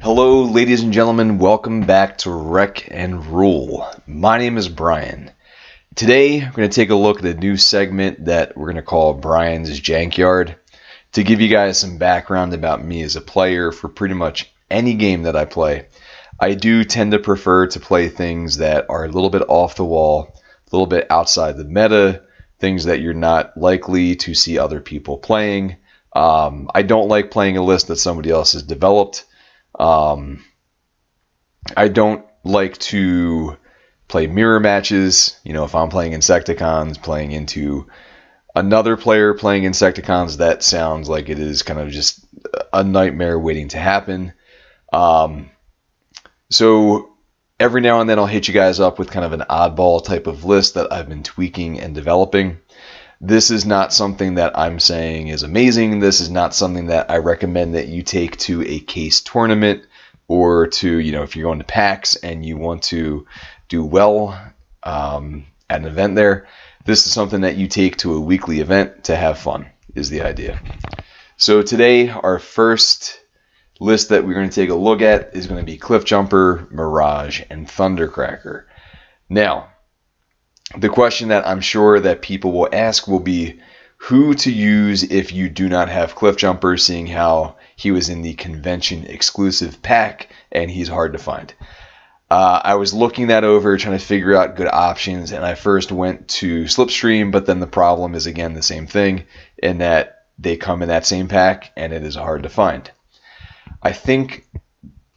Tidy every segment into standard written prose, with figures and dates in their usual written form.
Hello, ladies and gentlemen. Welcome back to Wreck and Rule. My name is Brian. Today, we're going to take a look at a new segment that we're going to call Brian's Jankyard to give you guys some background about me as a player for pretty much any game that I play. I do tend to prefer to play things that are a little bit off the wall, a little bit outside the meta, things that you're not likely to see other people playing. I don't like playing a list that somebody else has developed. I don't like to play mirror matches. You know, if I'm playing Insecticons, playing into another player playing Insecticons, that sounds like it is kind of just a nightmare waiting to happen. So every now and then I'll hit you guys up with kind of an oddball type of list that I've been tweaking and developing. This is not something that I'm saying is amazing. This is not something that I recommend that you take to a case tournament or to, you know, if you're going to PAX and you want to do well at an event there. This is something that you take to a weekly event to have fun, is the idea. So today, our first list that we're going to take a look at is going to be Cliffjumper, Mirage, and Thundercracker. Now, the question that I'm sure that people will ask will be who to use if you do not have Cliffjumper, seeing how he was in the convention exclusive pack and he's hard to find. I was looking that over, trying to figure out good options, and I first went to Slipstream, but then the problem is again the same thing in that they come in that same pack and it is hard to find. I think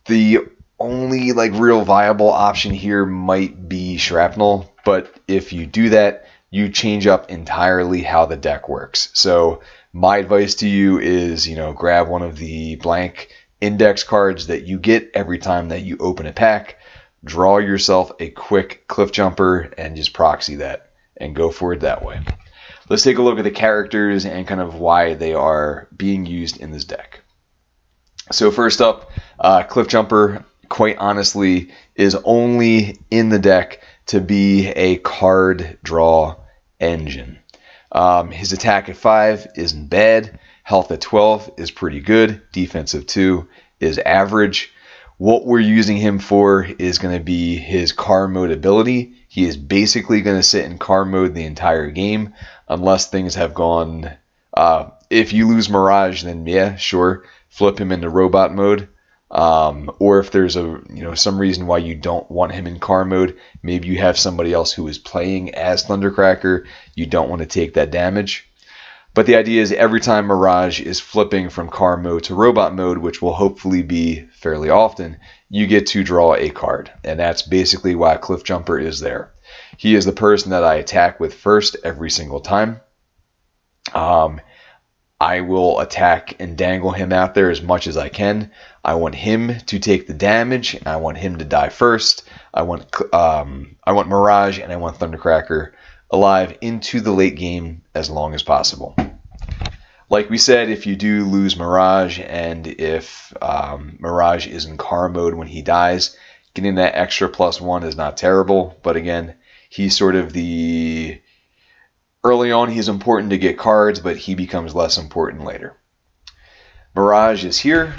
the only real viable option here might be Shrapnel, but if you do that, you change up entirely how the deck works. So my advice to you is, grab one of the blank index cards that you get every time that you open a pack, draw yourself a quick Cliffjumper, and just proxy that and go for it that way. Let's take a look at the characters and kind of why they are being used in this deck. So first up, Cliffjumper, quite honestly, is only in the deck to be a card draw engine. His attack at 5 isn't bad. Health at 12 is pretty good. Defensive 2 is average. What we're using him for is going to be his car mode ability. He is basically going to sit in car mode the entire game unless things have gone... if you lose Mirage, then yeah, sure, flip him into robot mode. Or if there's some reason why you don't want him in car mode, maybe you have somebody else who is playing as Thundercracker, you don't want to take that damage. But the idea is every time Mirage is flipping from car mode to robot mode, which will hopefully be fairly often, you get to draw a card. And that's basically why Cliffjumper is there. He is the person that I attack with first every single time. I will attack and dangle him out there as much as I can. I want him to take the damage. I want him to die first. I want Mirage and I want Thundercracker alive into the late game as long as possible. Like we said, if you do lose Mirage and if Mirage is in car mode when he dies, getting that extra +1 is not terrible. But again, he's sort of the... Early on, he's important to get cards, but he becomes less important later. Mirage is here.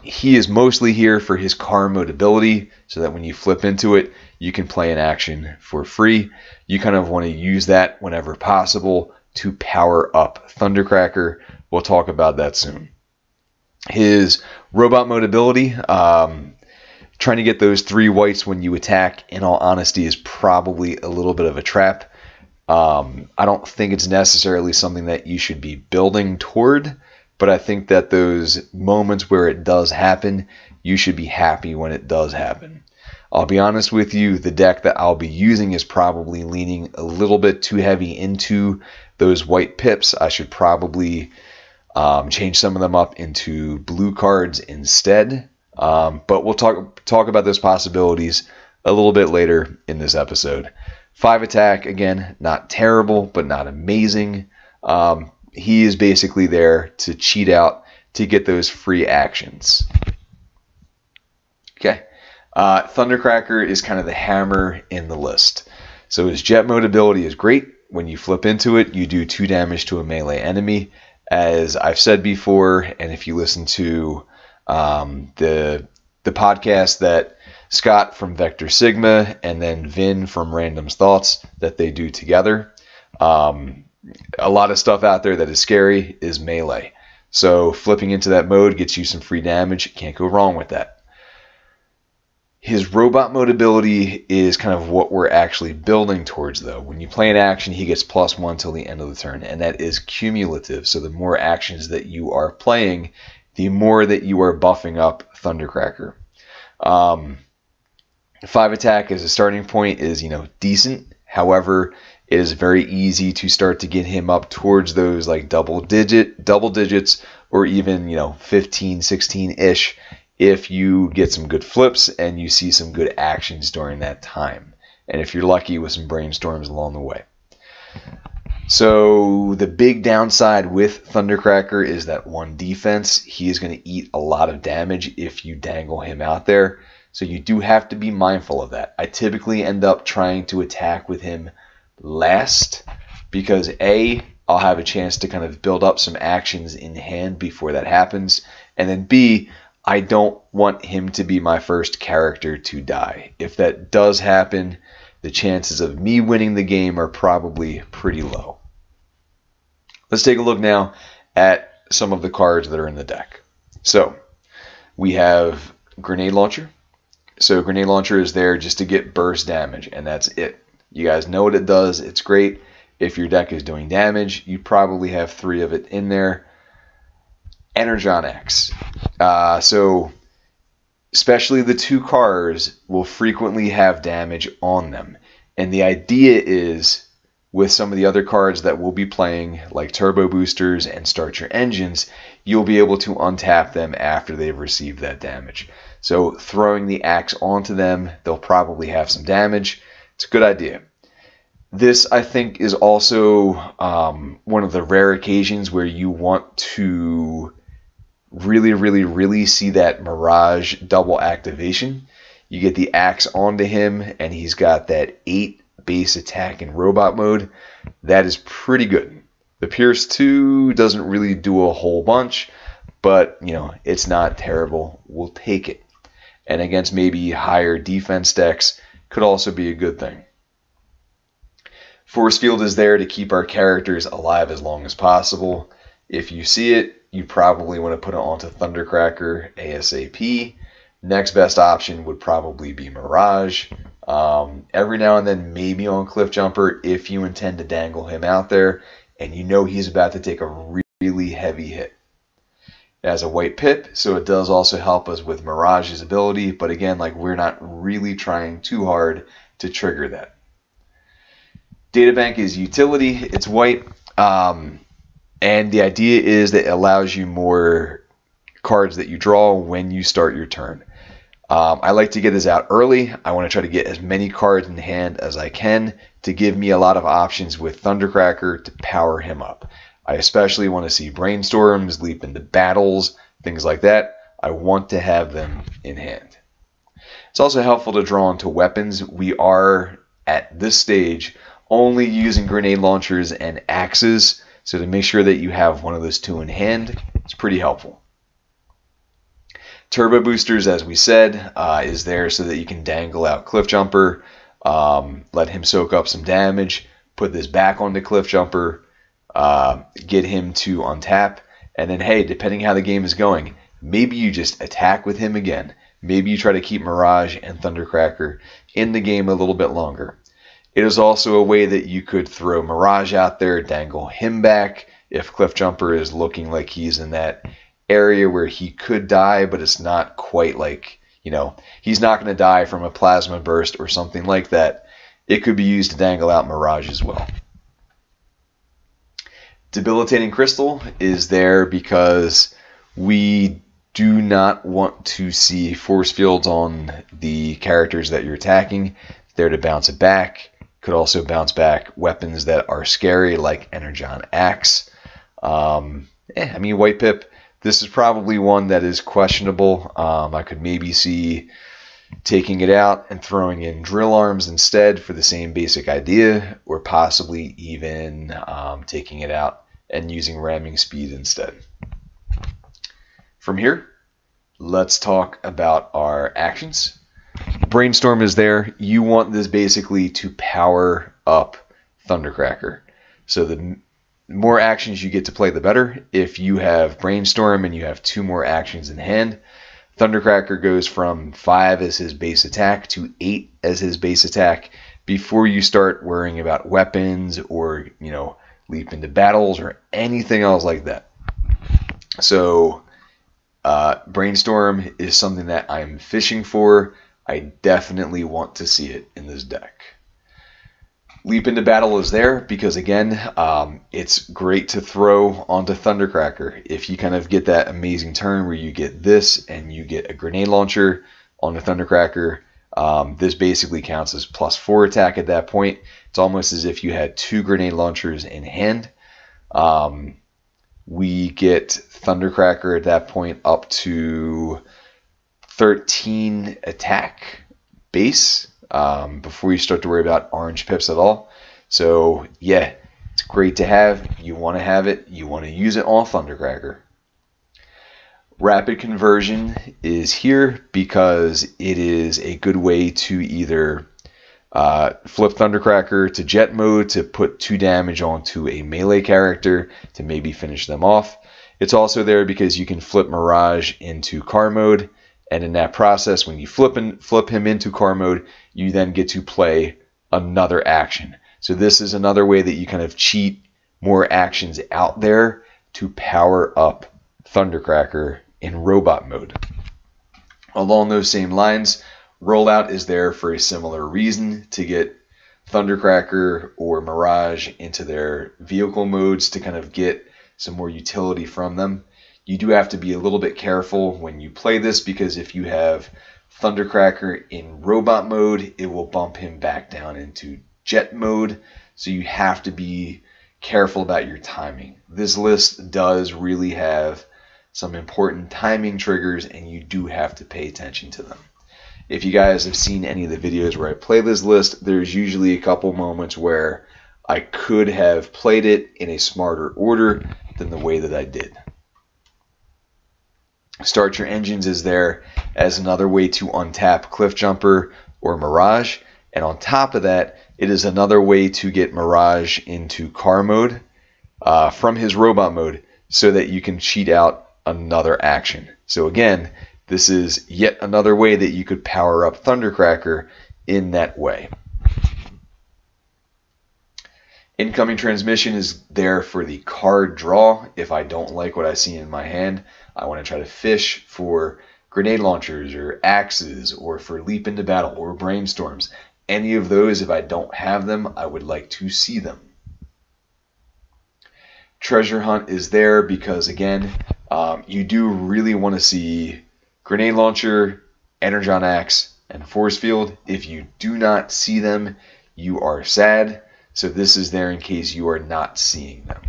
He is mostly here for his car mode ability, so that when you flip into it, you can play an action for free. You kind of want to use that whenever possible to power up Thundercracker. We'll talk about that soon. His robot mode ability, trying to get those 3 whites when you attack, in all honesty, is probably a little bit of a trap. I don't think it's necessarily something that you should be building toward, but I think that those moments where it does happen, you should be happy when it does happen. I'll be honest with you, the deck that I'll be using is probably leaning a little bit too heavy into those white pips. I should probably change some of them up into blue cards instead, but we'll talk about those possibilities a little bit later in this episode. 5 attack, again, not terrible, but not amazing. He is basically there to cheat out to get those free actions. Okay. Thundercracker is kind of the hammer in the list. So his jet mode ability is great. When you flip into it, you do 2 damage to a melee enemy. As I've said before, and if you listen to the the podcast that Scott from Vector Sigma and then Vin from Random's Thoughts that they do together. A lot of stuff out there that is scary is melee. So flipping into that mode gets you some free damage. Can't go wrong with that. His robot mode ability is kind of what we're actually building towards, though. When you play an action, he gets +1 till the end of the turn, and that is cumulative. So the more actions that you are playing, the more that you are buffing up Thundercracker. 5 attack as a starting point is, decent. However, it is very easy to start to get him up towards those like double digits, or even 15, 16-ish. If you get some good flips and you see some good actions during that time. And if you're lucky with some brainstorms along the way. So the big downside with Thundercracker is that 1 defense. He is going to eat a lot of damage if you dangle him out there. So you do have to be mindful of that. I typically end up trying to attack with him last because A, I'll have a chance to kind of build up some actions in hand before that happens. And then B, I don't want him to be my first character to die. If that does happen, the chances of me winning the game are probably pretty low. Let's take a look now at some of the cards that are in the deck. So we have Grenade Launcher. So Grenade Launcher is there just to get burst damage, and that's it. You guys know what it does. It's great. If your deck is doing damage, you probably have 3 of it in there. Energon X. So especially the 2 cars will frequently have damage on them. And the idea is with some of the other cards that we'll be playing, like Turbo Boosters and Start Your Engines, you'll be able to untap them after they've received that damage. So throwing the axe onto them, they'll probably have some damage. It's a good idea. This, I think, is also one of the rare occasions where you want to really see that Mirage double activation. You get the axe onto him, and he's got that 8 base attack in robot mode. That is pretty good. The Pierce 2 doesn't really do a whole bunch, but it's not terrible. We'll take it. And against maybe higher defense decks, could also be a good thing. Force Field is there to keep our characters alive as long as possible. If you see it, you probably want to put it onto Thundercracker ASAP. Next best option would probably be Mirage. Every now and then, maybe on Cliffjumper, if you intend to dangle him out there and he's about to take a really heavy hit. It has a white pip, so it does also help us with Mirage's ability, but again, we're not really trying too hard to trigger that. Databank is utility. It's white. And the idea is that it allows you more cards that you draw when you start your turn. I like to get this out early. I want to try to get as many cards in hand as I can to give me a lot of options with Thundercracker to power him up. I especially want to see Brainstorms, Leap into Battles, things like that. I want to have them in hand. It's also helpful to draw into weapons. We are, at this stage, only using grenade launchers and axes. So to make sure that you have one of those 2 in hand, it's pretty helpful. Turbo Boosters, as we said, is there so that you can dangle out Cliffjumper, let him soak up some damage, put this back onto Cliffjumper, get him to untap, and then, hey, depending how the game is going, maybe you just attack with him again. Maybe you try to keep Mirage and Thundercracker in the game a little bit longer. It is also a way that you could throw Mirage out there, dangle him back if Cliffjumper is looking like he's in that area where he could die, but it's not quite like, he's not going to die from a plasma burst or something like that. It could be used to dangle out Mirage as well. Debilitating Crystal is there because we do not want to see force fields on the characters that you're attacking. It's there to bounce it back. Could also bounce back weapons that are scary like Energon Axe. White Pip, this is probably one that is questionable. I could maybe see taking it out and throwing in drill arms instead for the same basic idea, or possibly even taking it out and using ramming speed instead. From here, let's talk about our actions. Brainstorm is there. You want this basically to power up Thundercracker. So the more actions you get to play, the better. If you have Brainstorm and you have 2 more actions in hand, Thundercracker goes from 5 as his base attack to 8 as his base attack before you start worrying about weapons or, leap into battles or anything else like that. So Brainstorm is something that I'm fishing for. I definitely want to see it in this deck. Leap into battle is there because, again, it's great to throw onto Thundercracker. If you kind of get that amazing turn where you get this and you get a grenade launcher on the Thundercracker, this basically counts as +4 attack at that point. It's almost as if you had 2 grenade launchers in hand. We get Thundercracker at that point up to 13 attack base before you start to worry about orange pips at all. So yeah, it's great to have. You want to have it. You want to use it on Thundercracker. Rapid conversion is here because it is a good way to either flip Thundercracker to jet mode to put 2 damage onto a melee character to maybe finish them off. It's also there because you can flip Mirage into car mode, and in that process, when you flip him into car mode, you then get to play another action. So this is another way that you kind of cheat more actions out there to power up Thundercracker in robot mode. Along those same lines, Rollout is there for a similar reason, to get Thundercracker or Mirage into their vehicle modes to kind of get some more utility from them. You do have to be a little bit careful when you play this, because if you have Thundercracker in robot mode, it will bump him back down into jet mode. So you have to be careful about your timing. This list does really have some important timing triggers, and you do have to pay attention to them. If you guys have seen any of the videos where I play this list, there's usually a couple moments where I could have played it in a smarter order than the way that I did. Start Your Engines is there as another way to untap Cliffjumper or Mirage, and on top of that, it is another way to get Mirage into car mode from his robot mode so that you can cheat out another action. So again, this is yet another way that you could power up Thundercracker in that way. Incoming Transmission is there for the card draw. If I don't like what I see in my hand, I want to try to fish for grenade launchers or axes, or for leap into battle or brainstorms. Any of those, if I don't have them, I would like to see them. Treasure Hunt is there because, again, you do really want to see grenade launcher, energon axe, and force field. If you do not see them, you are sad. So this is there in case you are not seeing them.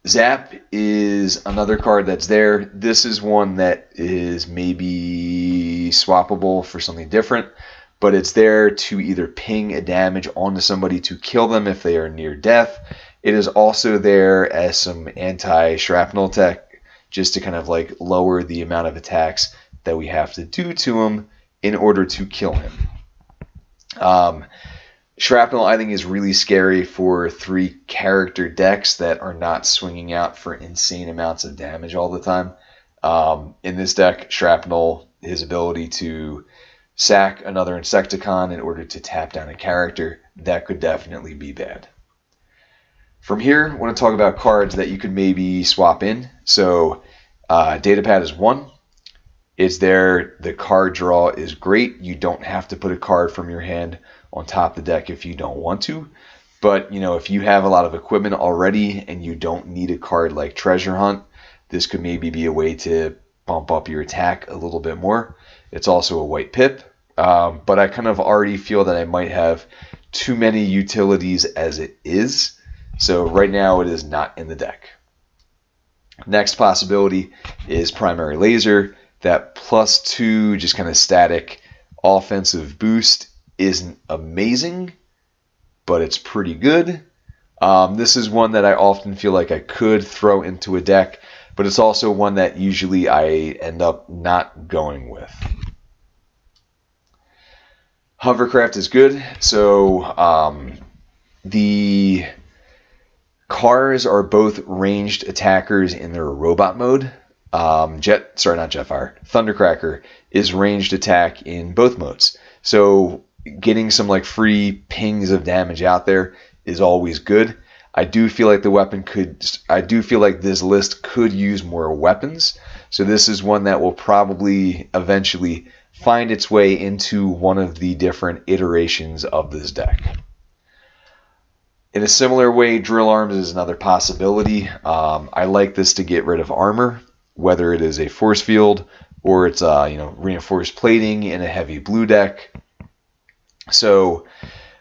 Zap is another card that's there. This is one that is maybe swappable for something different, but it's there to either ping a damage onto somebody to kill them if they are near death. It is also there as some anti-shrapnel tech, just to kind of like lower the amount of attacks that we have to do to him in order to kill him. Shrapnel, I think, is really scary for 3 character decks that are not swinging out for insane amounts of damage all the time. In this deck, Shrapnel, his ability to sack another Insecticon in order to tap down a character, that could definitely be bad. From here, I want to talk about cards that you could maybe swap in. So Datapad is one. It's there. The card draw is great. You don't have to put a card from your hand on top of the deck if you don't want to. But, you know, if you have a lot of equipment already and you don't need a card like Treasure Hunt, this could maybe be a way to bump up your attack a little bit more. It's also a white pip, but I kind of already feel that I might have too many utilities as it is. So right now it is not in the deck. Next possibility is Primary Laser. That +2 just kind of static offensive boost isn't amazing, but it's pretty good. This is one that I often feel like I could throw into a deck, but it's also one that usually I end up not going with. Hovercraft is good. So the cars are both ranged attackers in their robot mode. Thundercracker is ranged attack in both modes. So getting some like free pings of damage out there is always good. I do feel like this list could use more weapons. So this is one that will probably eventually find its way into one of the different iterations of this deck. In a similar way, drill arms is another possibility. I like this to get rid of armor, whether it is a force field or it's reinforced plating in a heavy blue deck. So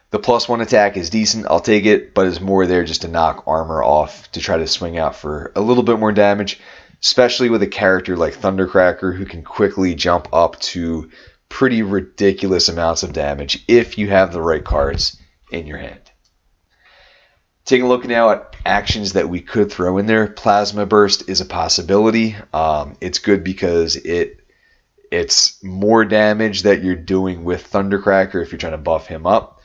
the +1 attack is decent, I'll take it, but it's more there just to knock armor off to try to swing out for a little bit more damage, especially with a character like Thundercracker who can quickly jump up to pretty ridiculous amounts of damage if you have the right cards in your hand. Taking a look now at actions that we could throw in there, Plasma Burst is a possibility. It's good because it's more damage that you're doing with Thundercracker if you're trying to buff him up.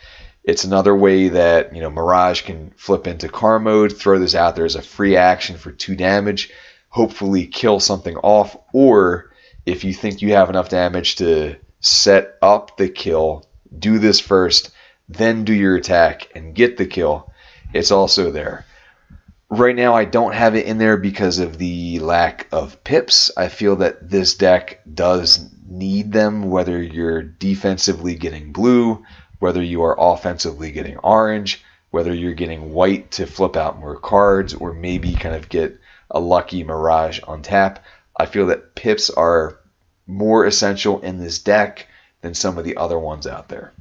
It's another way that Mirage can flip into car mode, throw this out there as a free action for 2 damage, hopefully kill something off, or if you think you have enough damage to set up the kill, do this first, then do your attack and get the kill. It's also there. Right now I don't have it in there because of the lack of pips. I feel that this deck does need them, whether you're defensively getting blue, whether you are offensively getting orange, whether you're getting white to flip out more cards, or maybe kind of get a lucky Mirage on tap. I feel that pips are more essential in this deck than some of the other ones out there.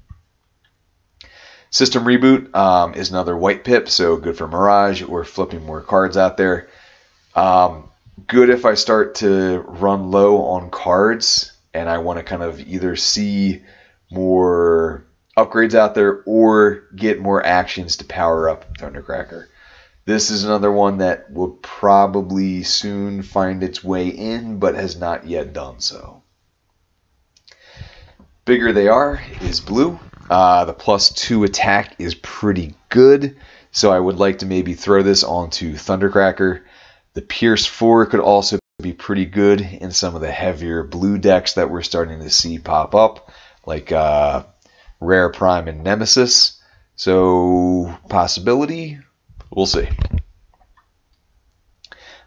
System Reboot is another white pip, so good for Mirage or flipping more cards out there. Good if I start to run low on cards and I want to kind of either see more upgrades out there or get more actions to power up Thundercracker. This is another one that will probably soon find its way in, but has not yet done so. Bigger they are is blue. The +2 attack is pretty good, so I would like to maybe throw this onto Thundercracker. The Pierce 4 could also be pretty good in some of the heavier blue decks that we're starting to see pop up, like Rare Prime and Nemesis. So, possibility, we'll see.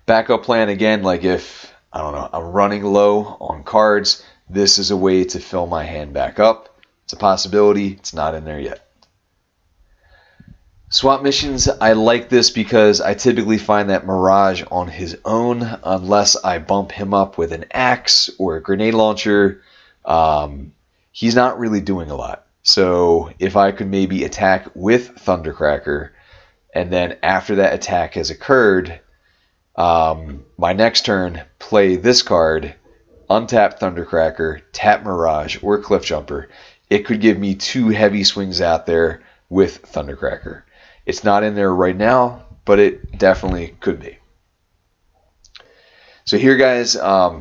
Backup plan again, like if, I don't know, I'm running low on cards, this is a way to fill my hand back up. It's a possibility. It's not in there yet. Swap missions, I like this because I typically find that Mirage on his own, unless I bump him up with an axe or a grenade launcher, he's not really doing a lot. So if I could maybe attack with Thundercracker, and then after that attack has occurred, my next turn, play this card, untap Thundercracker, tap Mirage or Cliffjumper, it could give me 2 heavy swings out there with Thundercracker. It's not in there right now, but it definitely could be. So here, guys,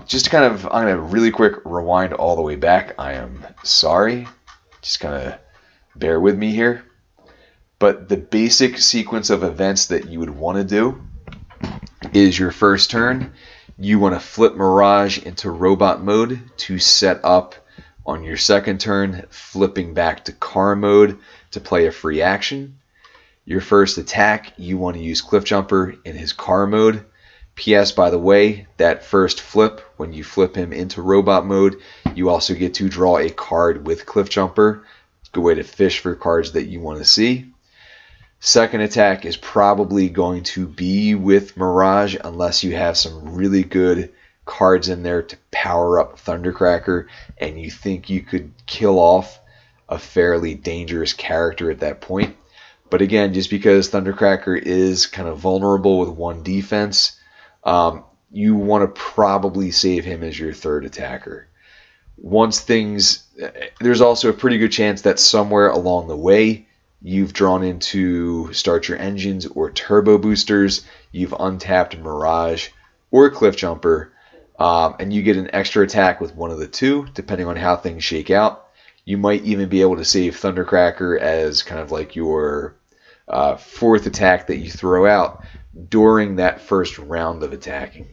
just kind of, I'm going to really quick rewind all the way back. I am sorry. Just kind of bear with me here. But the basic sequence of events that you would want to do is your first turn, you want to flip Mirage into robot mode to set up on your second turn, flipping back to car mode to play a free action. Your first attack, you want to use Cliffjumper in his car mode. PS, by the way, that first flip, when you flip him into robot mode, you also get to draw a card with Cliffjumper. It's a good way to fish for cards that you want to see. Second attack is probably going to be with Mirage unless you have some really good cards in there to power up Thundercracker and you think you could kill off a fairly dangerous character at that point. But again, just because Thundercracker is kind of vulnerable with 1 defense, you want to probably save him as your third attacker. There's also a pretty good chance that somewhere along the way you've drawn into Start Your Engines or Turbo Boosters, you've untapped Mirage or Cliffjumper, and you get an extra attack with one of the two, depending on how things shake out. You might even be able to save Thundercracker as kind of like your fourth attack that you throw out during that first round of attacking.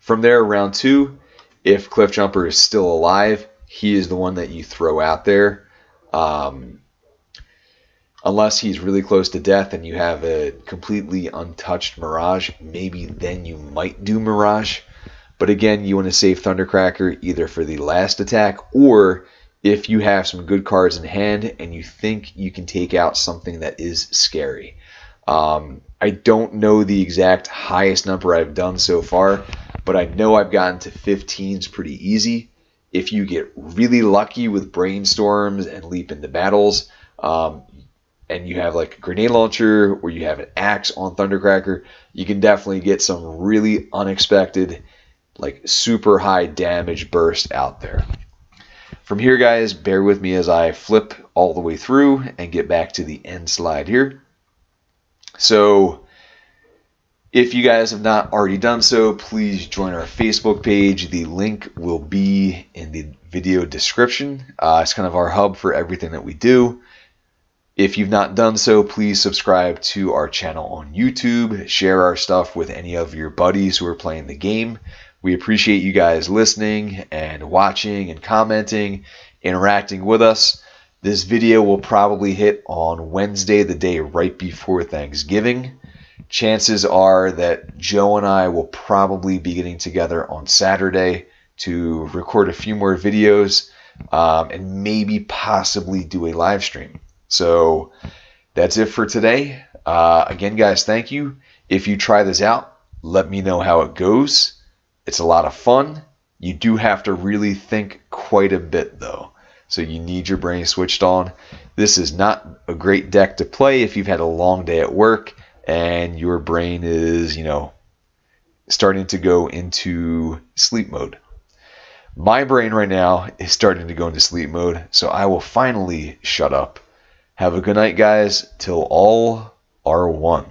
From there, round 2, if Cliffjumper is still alive, he is the one that you throw out there. Unless he's really close to death and you have a completely untouched Mirage, maybe then you might do Mirage. But again, you want to save Thundercracker either for the last attack, or if you have some good cards in hand and you think you can take out something that is scary. I don't know the exact highest number I've done so far, but I know I've gotten to 15s pretty easy. If you get really lucky with Brainstorms and Leap into Battles, and you have like a grenade launcher or you have an axe on Thundercracker, you can definitely get some really unexpected, like super high damage burst out there. From here, guys, bear with me as I flip all the way through and get back to the end slide here. So if you guys have not already done so, please join our Facebook page. The link will be in the video description. It's kind of our hub for everything that we do. If you've not done so, please subscribe to our channel on YouTube. Share our stuff with any of your buddies who are playing the game. We appreciate you guys listening and watching and commenting, interacting with us. This video will probably hit on Wednesday, the day right before Thanksgiving. Chances are that Joe and I will probably be getting together on Saturday to record a few more videos and maybe possibly do a live stream. So that's it for today. Again, guys, thank you. If you try this out, let me know how it goes. It's a lot of fun. You do have to really think quite a bit, though. So you need your brain switched on. This is not a great deck to play if you've had a long day at work and your brain is, starting to go into sleep mode. My brain right now is starting to go into sleep mode, so I will finally shut up. Have a good night, guys, till all are one.